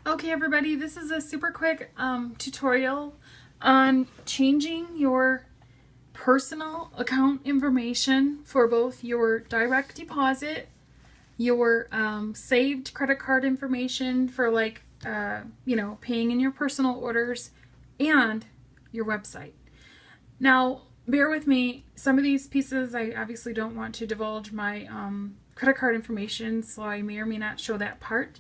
Okay, everybody, this is a super quick tutorial on changing your personal account information for both your direct deposit, your saved credit card information for paying in your personal orders, and your website. Now, bear with me. Some of these pieces, I obviously don't want to divulge my credit card information, so I may or may not show that part.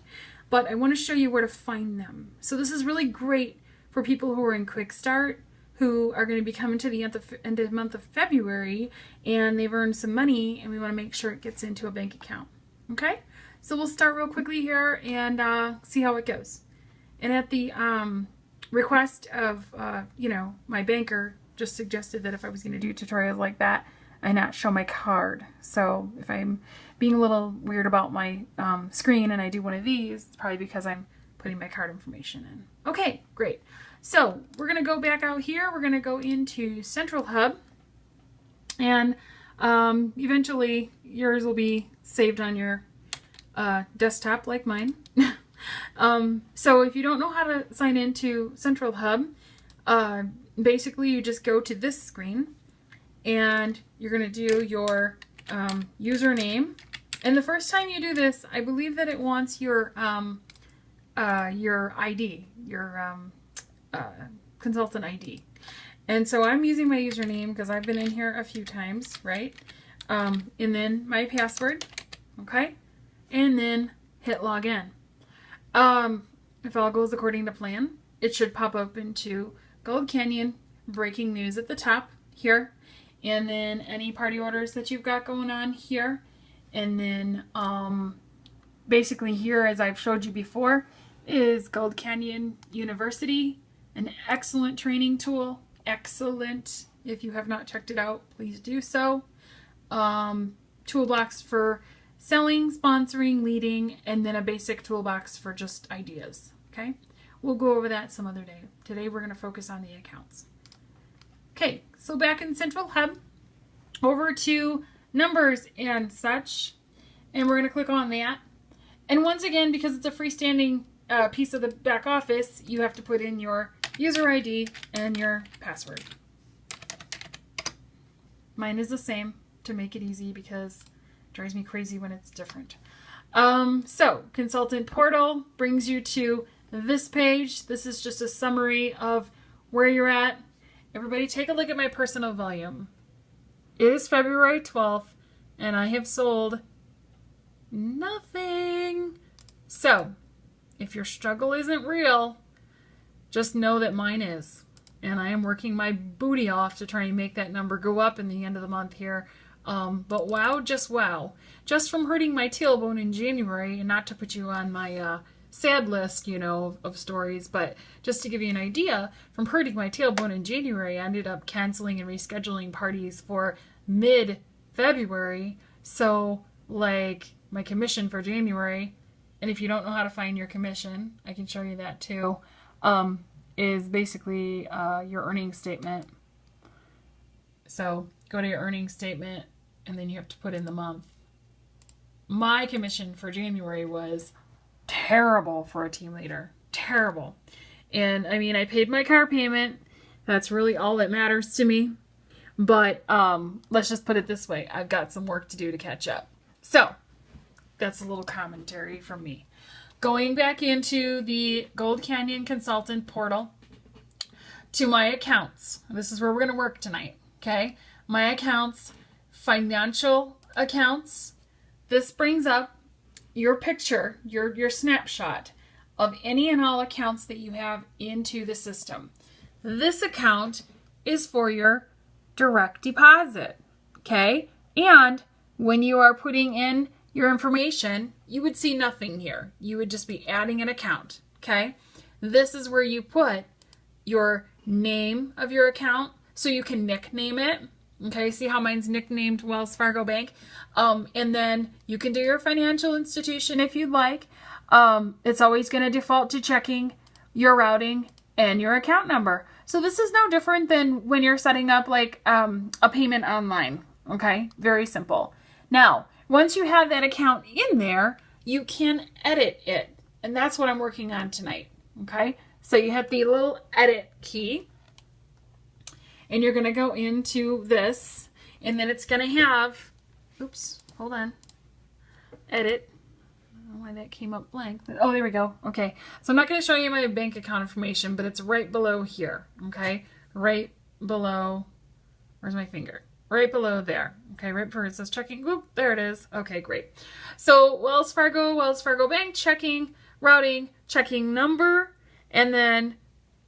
But I want to show you where to find them. So this is really great for people who are in Quick Start, who are going to be coming to the end of the month of February, and they've earned some money, and we want to make sure it gets into a bank account. Okay? So we'll start real quickly here and see how it goes. And at the request of, my banker just suggested that if I was going to do tutorials like that, I not show my card. So if I'm being a little weird about my screen and I do one of these, it's probably because I'm putting my card information in. Okay, great. So we're going to go back out here. We're going to go into Central Hub, and eventually yours will be saved on your desktop like mine. So if you don't know how to sign into Central Hub, basically you just go to this screen and you're going to do your username. And the first time you do this, I believe that it wants your ID, your consultant ID. And so I'm using my username because I've been in here a few times, right? And then my password, okay? And then hit log in. If all goes according to plan, it should pop up into Gold Canyon breaking news at the top here. And then any party orders that you've got going on here. And then basically here, as I've showed you before, is Gold Canyon University, an excellent training tool. Excellent. If you have not checked it out, please do so. Toolbox for selling, sponsoring, leading, and then a basic toolbox for just ideas. Okay? We'll go over that some other day. Today we're going to focus on the accounts. Okay, so back in Central Hub, over to numbers and such, and we're going to click on that. And once again, because it's a freestanding piece of the back office, you have to put in your user ID and your password. Mine is the same to make it easy because it drives me crazy when it's different. So, Consultant Portal brings you to this page. This is just a summary of where you're at. Everybody take a look at my personal volume. It is February 12th, and I have sold nothing. So, if your struggle isn't real, just know that mine is. And I am working my booty off to try and make that number go up in the end of the month here. But wow, just from hurting my tailbone in January, and not to put you on my sad list, of stories, but just to give you an idea, from hurting my tailbone in January, I ended up canceling and rescheduling parties for mid-February. So, like, my commission for January, and if you don't know how to find your commission, I can show you that too, is basically your earnings statement. So, go to your earnings statement, and then you have to put in the month. My commission for January was terrible for a team leader. Terrible. And I mean, I paid my car payment. That's really all that matters to me. But let's just put it this way. I've got some work to do to catch up. So that's a little commentary from me. Going back into the Gold Canyon Consultant Portal to my accounts. This is where we're going to work tonight. Okay? My accounts, financial accounts. This brings up your picture, your snapshot of any and all accounts that you have into the system. This account is for your direct deposit, okay? And when you are putting in your information, you would see nothing here. You would just be adding an account, okay? This is where you put your name of your account so you can nickname it. Okay, see how mine's nicknamed Wells Fargo Bank? And then you can do your financial institution if you'd like. It's always going to default to checking your routing and your account number. So this is no different than when you're setting up like a payment online. Okay, very simple. Now, once you have that account in there, you can edit it. And that's what I'm working on tonight. Okay. So you hit the little edit key and you're going to go into this, and then it's going to have, oops, hold on, edit. I don't know why that came up blank. Oh, there we go. Okay. So I'm not going to show you my bank account information, but it's right below here. Okay. Right below, where's my finger? Right below there. Okay, right before it says checking. Whoop, there it is. Okay, great. So Wells Fargo Bank, checking, routing, checking number, and then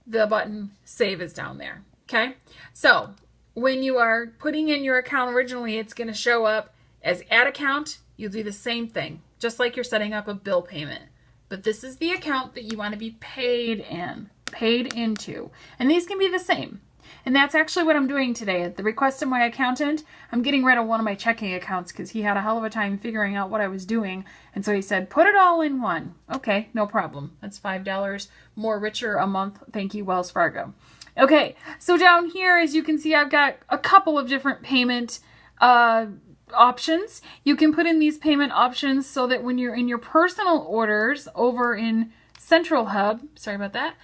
the button save is down there. Okay, so when you are putting in your account originally, it's going to show up as add account. You'll do the same thing, just like you're setting up a bill payment. But this is the account that you want to be paid into. And these can be the same. And that's actually what I'm doing today. At the request of my accountant, I'm getting rid of one of my checking accounts because he had a hell of a time figuring out what I was doing. And so he said, put it all in one. Okay, no problem. That's $5 more richer a month. Thank you, Wells Fargo. Okay, so down here, as you can see, I've got a couple of different payment options. You can put in these payment options so that when you're in your personal orders over in Central Hub, sorry about that,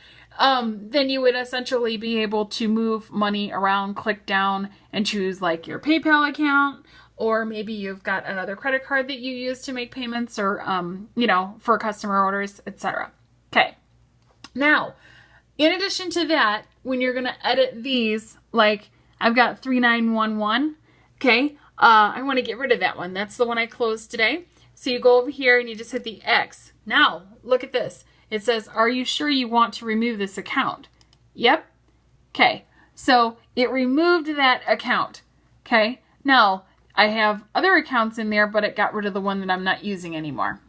then you would essentially be able to move money around, click down, and choose like your PayPal account, or maybe you've got another credit card that you use to make payments, or, you know, for customer orders, etc. Okay. Now, in addition to that, when you're going to edit these, like I've got 3911, okay, I want to get rid of that one. That's the one I closed today. So you go over here and you just hit the X. Now, look at this. It says, are you sure you want to remove this account? Yep. Okay. So it removed that account. Okay. Now I have other accounts in there, but it got rid of the one that I'm not using anymore.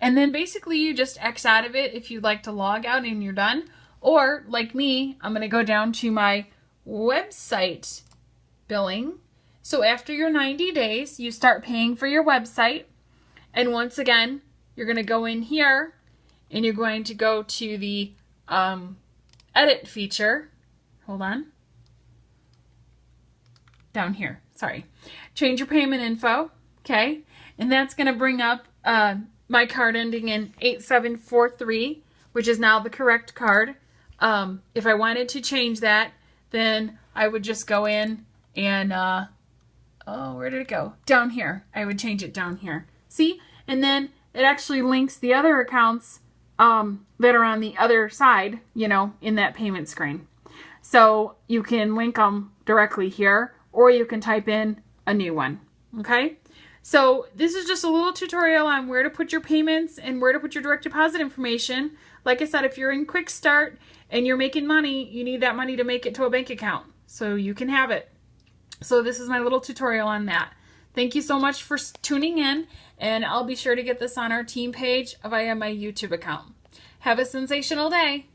And then basically you just X out of it if you'd like to log out and you're done. Or like me, I'm going to go down to my website billing. So after your 90 days, you start paying for your website. And once again, you're going to go in here and you're going to go to the edit feature. Hold on. Down here. Sorry. Change your payment info. Okay. And that's going to bring up my card ending in 8743, which is now the correct card. If I wanted to change that, then I would just go in and, oh, where did it go? Down here. I would change it down here. See? And then it actually links the other accounts that are on the other side, you know, in that payment screen. So you can link them directly here, or you can type in a new one. Okay. So this is just a little tutorial on where to put your payments and where to put your direct deposit information. Like I said, if you're in Quick Start and you're making money, you need that money to make it to a bank account so you can have it. So this is my little tutorial on that. Thank you so much for tuning in, and I'll be sure to get this on our team page via my YouTube account. Have a sensational day.